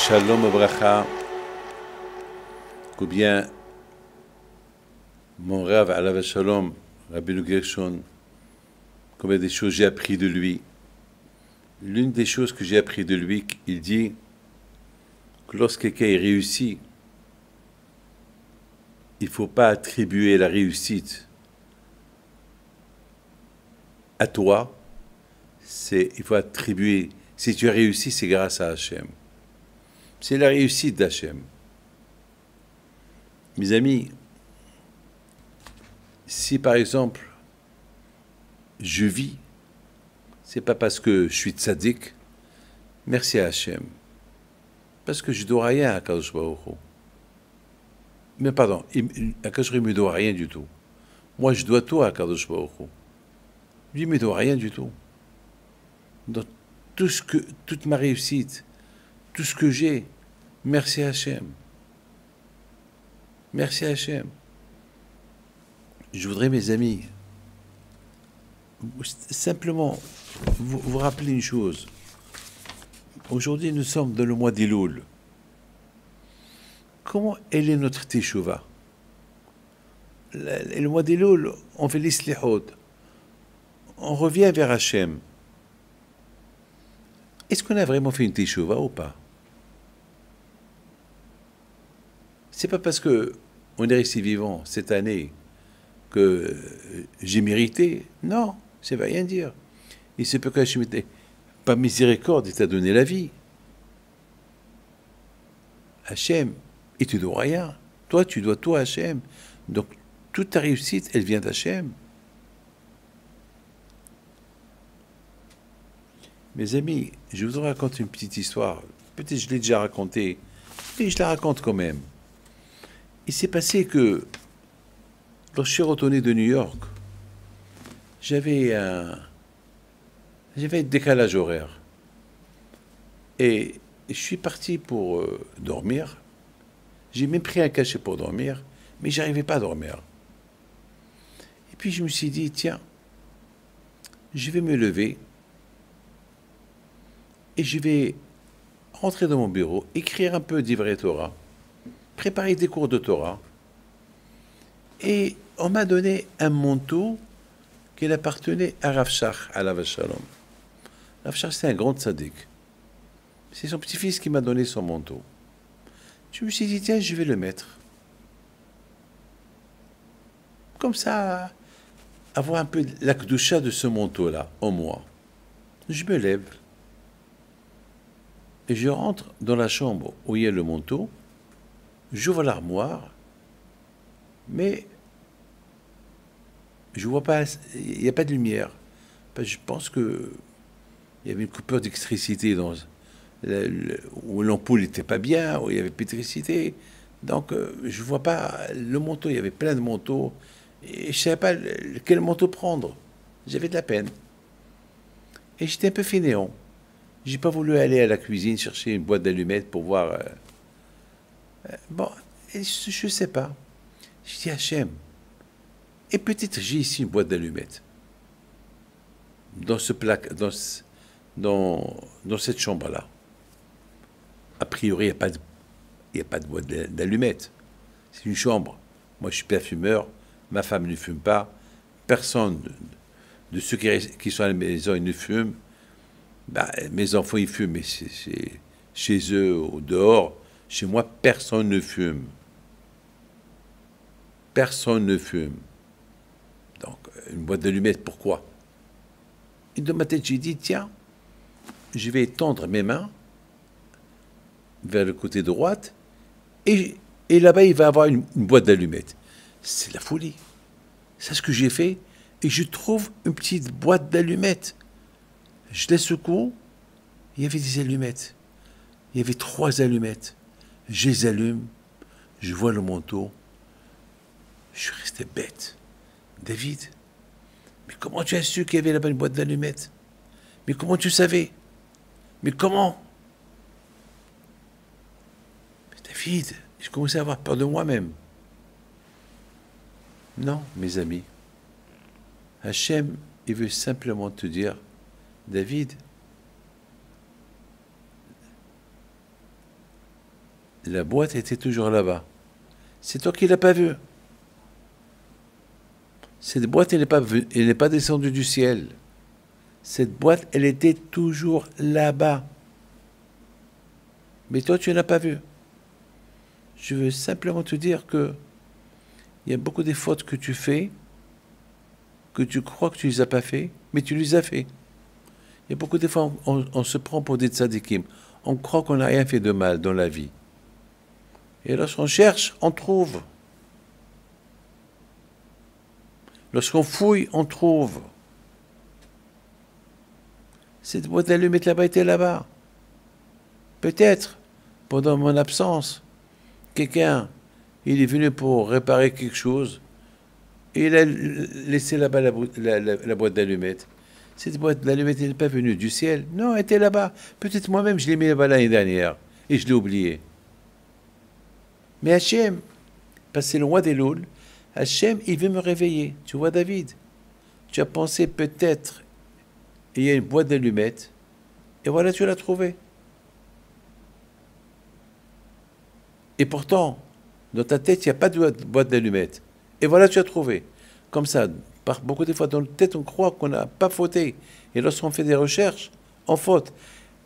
Shalom Abracha, ou bien mon Rav Alav Shalom, Rabbeinu Gershon, combien des choses j'ai appris de lui. L'une des choses que j'ai appris de lui, il dit que lorsque quelqu'un est réussi, il ne faut pas attribuer la réussite à toi, il faut attribuer, si tu as réussi, c'est grâce à Hachem. C'est la réussite d'Hachem. Mes amis, si par exemple, je vis, c'est pas parce que je suis tzaddik, merci à Hachem, parce que je ne dois rien à Kadosh Baruch Hu. Mais pardon, Akadosh Baruch Hu ne me doit rien du tout. Moi, je dois tout à Kadosh Baruch Hu. Lui ne me doit rien du tout. Donc, toute ma réussite, tout ce que j'ai, merci à Hachem. Merci à Hachem. Je voudrais, mes amis, simplement vous rappeler une chose. Aujourd'hui, nous sommes dans le mois d'Elul. Comment est notre Teshuvah? Le mois d'Elul, on fait l'Islihot. On revient vers Hachem. Est-ce qu'on a vraiment fait une Teshuvah ou pas? C'est pas parce que on est resté vivant cette année que j'ai mérité. Non, ça ne veut rien dire. Il se peut que Hachem n'ait pas miséricorde, il t'a donné la vie. Hachem, il te doit rien. Toi, tu dois tout à Hachem. Donc, toute ta réussite, elle vient d'Hachem. Mes amis, je vous raconte une petite histoire. Peut-être que je l'ai déjà racontée, mais je la raconte quand même. Il s'est passé que, lorsque je suis retourné de New York, j'avais un décalage horaire. Et je suis parti pour dormir. J'ai même pris un cachet pour dormir, mais je n'arrivais pas à dormir. Et puis je me suis dit, tiens, je vais me lever et je vais rentrer dans mon bureau, écrire un peu d'Ivrei Torah, préparer des cours de Torah. Et on m'a donné un manteau qui appartenait à Rav Shach, Alav Shalom. Rav Shach, c'est un grand tzaddik. C'est son petit-fils qui m'a donné son manteau. Je me suis dit, tiens, je vais le mettre. Comme ça, avoir un peu la kedusha de ce manteau-là, en moi. Je me lève. Et je rentre dans la chambre où il y a le manteau. J'ouvre l'armoire. Mais je vois pas, il n'y a pas de lumière. Je pense que il y avait une coupure d'électricité où l'ampoule n'était pas bien, où il y avait pas d'électricité. Donc, je ne vois pas le manteau. Il y avait plein de manteaux. Et je ne savais pas quel manteau prendre. J'avais de la peine. Et j'étais un peu fainéant. Je n'ai pas voulu aller à la cuisine chercher une boîte d'allumettes pour voir. Bon, je ne sais pas. Je dis Hachem. Et peut-être j'ai ici une boîte d'allumettes. Dans ce plaque, dans cette chambre-là. A priori, il n'y a pas de boîte d'allumettes. C'est une chambre. Moi, je suis pas fumeur. Ma femme ne fume pas. Personne de ceux qui sont à la maison, ils ne fument. Ben, mes enfants, ils fument, mais c'est chez eux ou dehors. Chez moi, personne ne fume. Personne ne fume. Donc, une boîte d'allumettes, pourquoi? Et dans ma tête, j'ai dit, tiens, je vais tendre mes mains vers le côté droite, et là-bas, il va y avoir une boîte d'allumettes. C'est la folie. C'est ce que j'ai fait, et je trouve une petite boîte d'allumettes. Je les secoue, il y avait des allumettes. Il y avait 3 allumettes. Je les allume, je vois le manteau. Je suis resté bête. David, mais comment tu as su qu'il y avait là-bas une boîte d'allumettes? Mais comment tu savais? Mais comment? Mais David, je commençais à avoir peur de moi-même. Non, mes amis. Hachem, il veut simplement te dire, David, la boîte était toujours là-bas. C'est toi qui l'as pas vue. Cette boîte, elle n'est pas descendue du ciel. Cette boîte, elle était toujours là-bas. Mais toi, tu n'as pas vu. Je veux simplement te dire que il y a beaucoup des fautes que tu fais, que tu crois que tu les as pas fait, mais tu les as fait. Il y a beaucoup de fois, on se prend pour des tzadikim. On croit qu'on n'a rien fait de mal dans la vie. Et lorsqu'on cherche, on trouve. Lorsqu'on fouille, on trouve. Cette boîte d'allumettes là-bas était là-bas. Peut-être, pendant mon absence, quelqu'un, il est venu pour réparer quelque chose, et il a laissé là-bas la boîte d'allumettes. Cette boîte d'allumettes n'est pas venue du ciel. Non, elle était là-bas. Peut-être moi-même, je l'ai mis là-bas l'année dernière, et je l'ai oublié. Mais Hachem, passé le roi des Louls, Hachem, il veut me réveiller. Tu vois, David, tu as pensé peut-être, il y a une boîte d'allumettes, et voilà, tu l'as trouvée. Et pourtant, dans ta tête, il n'y a pas de boîte d'allumettes. Et voilà, tu as trouvé. Comme ça, par beaucoup de fois, dans la tête, on croit qu'on n'a pas fauté. Et lorsqu'on fait des recherches, on faute.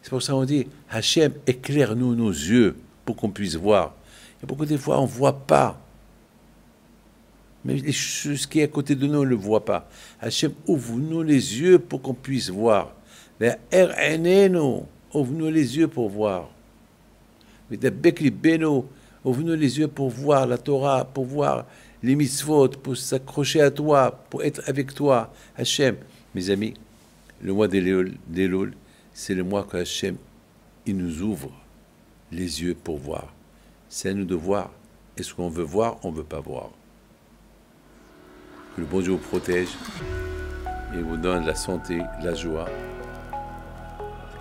C'est pour ça qu'on dit, Hachem, éclaire-nous nos yeux pour qu'on puisse voir. Et beaucoup de fois, on ne voit pas. Mais ce qui est à côté de nous, on ne le voit pas. Hachem, ouvre-nous les yeux pour qu'on puisse voir. Ouvre-nous les yeux pour voir. Ouvre-nous les yeux pour voir la Torah, pour voir les mitzvot, pour s'accrocher à toi, pour être avec toi. Hachem, mes amis, le mois des Loul, c'est le mois que Hachem, il nous ouvre les yeux pour voir. C'est à nous de voir. Est-ce qu'on veut voir, on ne veut pas voir. Que le bon Dieu vous protège et vous donne la santé, la joie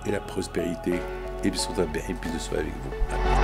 et la prospérité et puis de soit avec vous. Amen.